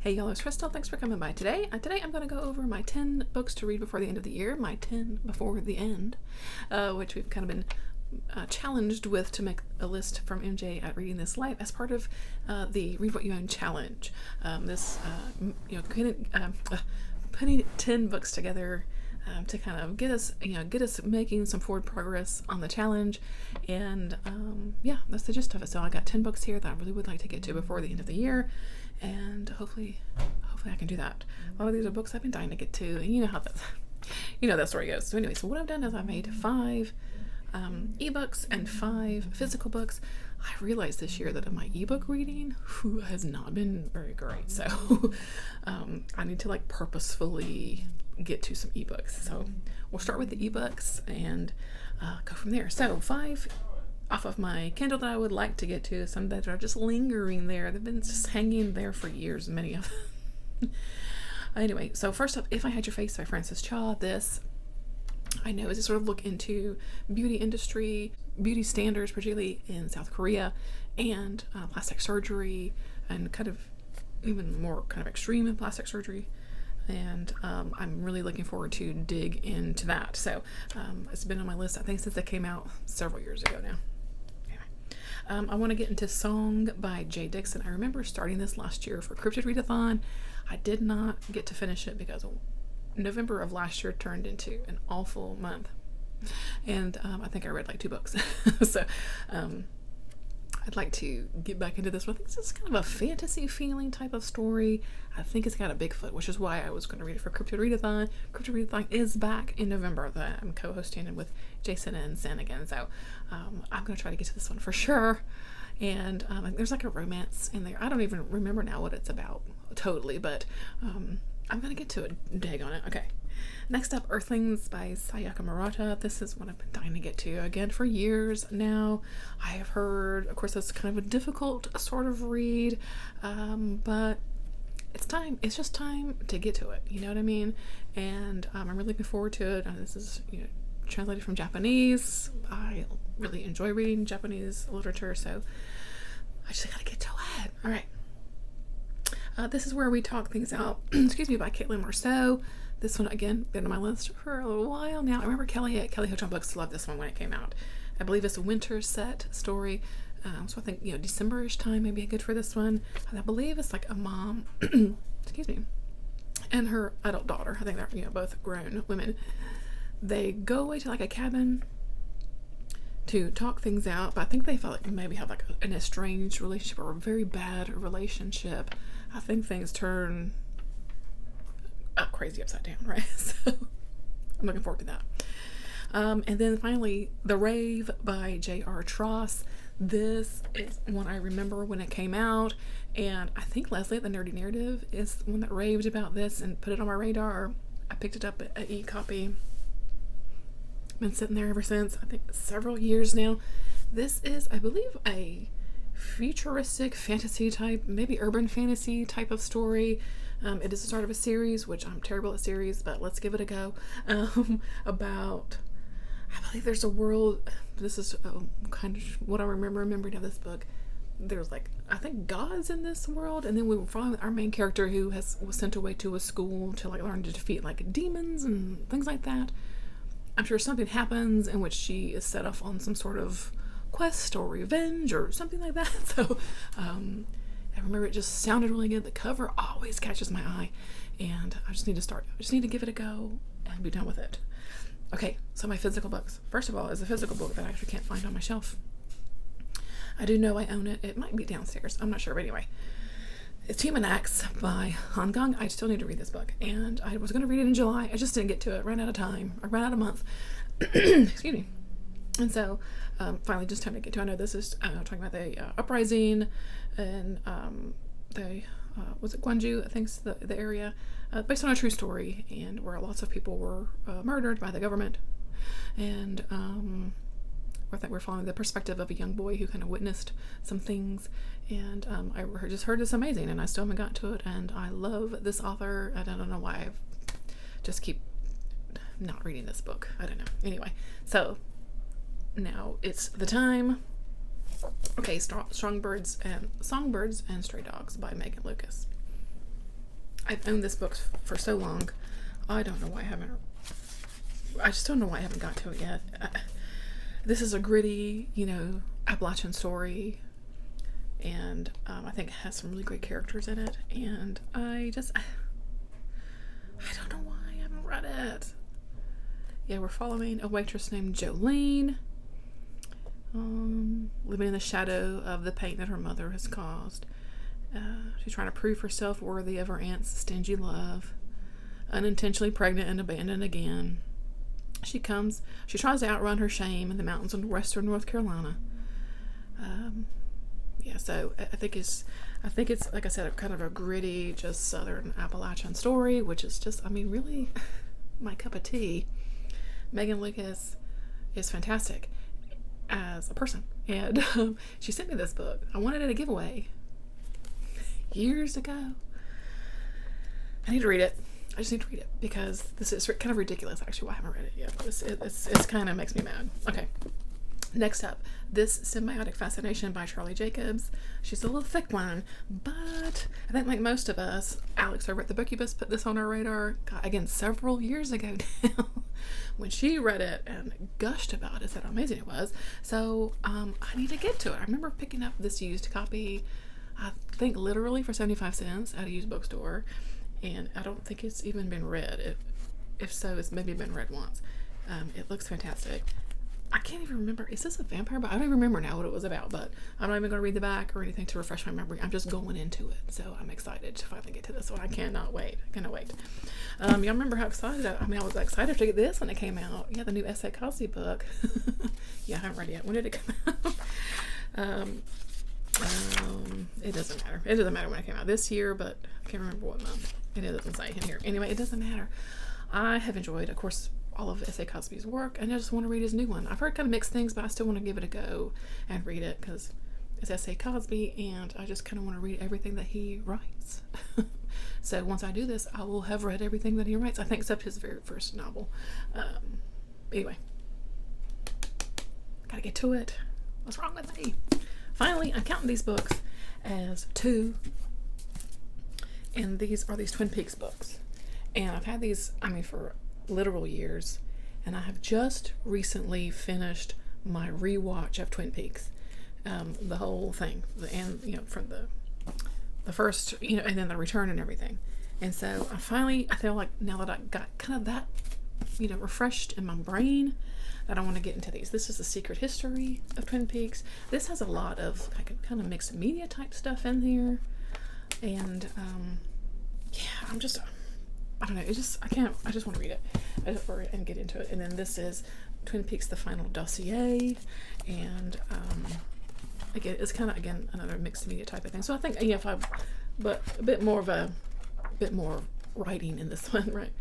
Hey y'all, it's Crystal. Thanks for coming by today. Today I'm going to go over my 10 books to read before the end of the year, my 10 before the end, which we've kind of been challenged with to make a list from MJ at Reading This Life as part of the Read What You Own challenge. Putting 10 books together to kind of get us making some forward progress on the challenge, and that's the gist of it. So I got 10 books here that I really would like to get to before the end of the year, and hopefully I can do that. A lot of these are books I've been dying to get to, and you know how that story goes. So anyway, so what I've done is I made 5 ebooks and 5 physical books. I realized this year that my ebook reading has not been very great, so I need to purposefully get to some ebooks. So we'll start with the ebooks and go from there. So 5 off of my Kindle that I would like to get to, some that are just lingering there. They've been just hanging there for years, many of them. Anyway, so first up, If I Had Your Face by Frances Cha. This, I know, is a sort of look into beauty industry, beauty standards, particularly in South Korea, and plastic surgery, and kind of even more kind of extreme in plastic surgery. And I'm really looking forward to dig into that. So it's been on my list, I think, since it came out several years ago now. Anyway, I want to get into Song by Jay Dixon. I remember starting this last year for Cryptid Readathon. I did not get to finish it because November of last year turned into an awful month, and I think I read 2 books. So I'd like to get back into this one. I think it's kind of a fantasy feeling type of story. I think it's got a Bigfoot, which is why I was going to read it for Cryptid Readathon. Cryptid Readathon is back in November. I'm co-hosting with Jason and Sen again, so I'm going to try to get to this one for sure. And there's a romance in there. I don't even remember now what it's about totally, but I'm going to get to it, dig on it. Okay. Next up, Earthlings by Sayaka Murata. This is one I've been dying to get to again for years now. I have heard, of course, it's kind of a difficult sort of read, but it's time. It's just time to get to it. You know what I mean? And I'm really looking forward to it. This is translated from Japanese. I really enjoy reading Japanese literature, so I just gotta get to it. All right. This is Where We Talk Things Out, excuse me, by Caitlin Marceau. This one, again, been on my list for a little while now. I remember Kelly at Kelly Ho-Chan Books loved this one when it came out. I believe it's a winter set story. So I think, December-ish time may be good for this one. And I believe it's a mom, excuse me, and her adult daughter. I think they're, both grown women. They go away to a cabin to talk things out, but I think they felt maybe have an estranged relationship or a very bad relationship. I think things turn crazy upside down, right? So I'm looking forward to that. And then finally, The Rave by J.R. Tross. This is one I remember when it came out, and I think Leslie at the Nerdy Narrative is the one that raved about this and put it on my radar. I picked it up at e-copy. Been sitting there ever since, I think several years now. This is, I believe, a futuristic fantasy type, maybe urban fantasy type of story. It is the start of a series, which I'm terrible at series, but let's give it a go. About, I believe there's a world, this is kind of what I remembering of this book. There's I think gods in this world, and then we were following our main character who was sent away to a school to learn to defeat demons and things like that. I'm sure something happens in which she is set off on some sort of quest or revenge or something like that. So I remember it just sounded really good. The cover always catches my eye, and I just need to start. I just need to give it a go and be done with it. Okay, so my physical books. First of all, is a physical book that I actually can't find on my shelf. I do know I own it. It might be downstairs. I'm not sure, but anyway. It's Human Acts by Han Gong. I still need to read this book, and I was going to read it in July. I just didn't get to it. Ran out of time. I ran out of month. Excuse me. And so, finally, just time to get to. I know this is talking about the uprising and was it Gwangju? I think it's the area, based on a true story, and where lots of people were murdered by the government. And I think we're following the perspective of a young boy who kind of witnessed some things. And I just heard it's amazing, and I still haven't gotten to it. And I love this author. I don't know why I just keep not reading this book. I don't know. Anyway, so now it's the time. Okay, Songbirds and Stray Dogs by Megan Lucas. I've owned this book for so long. I don't know why I just don't know why I haven't got to it yet. This is a gritty, Appalachian story, and I think it has some really great characters in it, and I don't know why I haven't read it. Yeah, we're following a waitress named Jolene, living in the shadow of the pain that her mother has caused. She's trying to prove herself worthy of her aunt's stingy love. Unintentionally pregnant and abandoned again. She tries to outrun her shame in the mountains of western North Carolina. So I think it's like I said, kind of a gritty, just Southern Appalachian story, which is just, really my cup of tea. Megan Lucas is fantastic as a person, and she sent me this book. I wanted it a giveaway years ago. I need to read it. I just need to read it because this is kind of ridiculous, actually, why I haven't read it yet. It's kind of makes me mad. Okay. Next up, This Symbiotic Fascination by Charlie Jacobs. She's a little thick one, but I think like most of us, Alex over at the Bookubus put this on our radar, again, several years ago now, when she read it and gushed about it, said how amazing it was. So I need to get to it. I remember picking up this used copy, I think literally for 75 cents at a used bookstore, and I don't think it's even been read. If so, it's maybe been read once. It looks fantastic. I can't even remember. Is this a vampire book? I don't even remember now what it was about, but I'm not even going to read the back or anything to refresh my memory. I'm just going into it. So I'm excited to finally get to this one. I cannot wait. Y'all remember how excited I was excited to get this when it came out. Yeah, the new S.A. Cosby book. Yeah, I haven't read it yet. When did it come out? It doesn't matter. It doesn't matter when it came out. This year, but I can't remember what month. And it doesn't say in here. Anyway, it doesn't matter. I have enjoyed, of course, all of S.A. Cosby's work, and I just want to read his new one. I've heard kind of mixed things, but I still want to give it a go and read it because it's S.A. Cosby, and I just kind of want to read everything that he writes. So once I do this, I will have read everything that he writes, I think, except his very first novel. Anyway, gotta get to it. What's wrong with me? Finally, I'm counting these books as 2, and these are these Twin Peaks books. And I've had these, for literal years, and I have just recently finished my rewatch of Twin Peaks, the whole thing, from the first, and then the return and everything. And so I feel like now that I got kind of that, refreshed in my brain, that I want to get into these. This is the secret history of Twin Peaks. This has a lot of kind of mixed media type stuff in here, and I don't know. I just want to read it and get into it. And then this is Twin Peaks: The Final Dossier, and again, it's kind of another mixed media type of thing. So I think but a bit more writing in this one, right?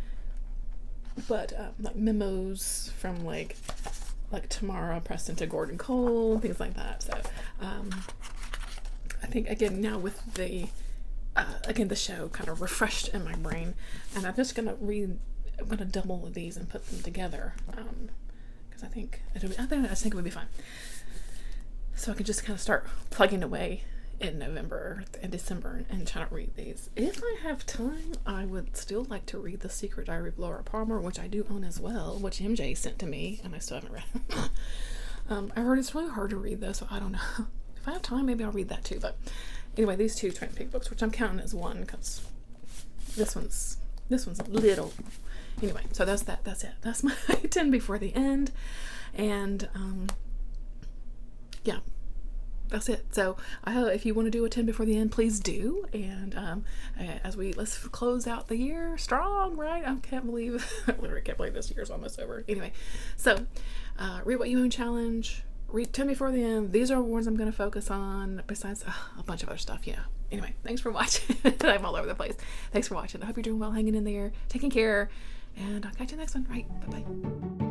But like memos from like Tamara Preston to Gordon Cole, things like that. So I think again now with the show kind of refreshed in my brain, and I'm just gonna double these and put them together because I think it would be fun. So I could just kind of start plugging away in November and December and try to read these. If I have time, I would still like to read The Secret Diary of Laura Palmer, which I do own as well, which MJ sent to me, and I still haven't read. I heard it's really hard to read though, so I don't know. If I have time, maybe I'll read that too. But anyway, these 2 Twin Peaks books, which I'm counting as one because this one's little. Anyway, so that's it. That's my 10 before the end, and that's it. So I hope if you want to do a 10 before the end, please do. And let's close out the year strong, right? I literally can't believe this year's almost over. Anyway, so read what you own challenge. Read 10 before the end. These are awards I'm going to focus on, besides a bunch of other stuff. Anyway, thanks for watching. I'm all over the place. Thanks for watching. I hope you're doing well, hanging in there, taking care, and I'll catch you next one. Right, bye-bye.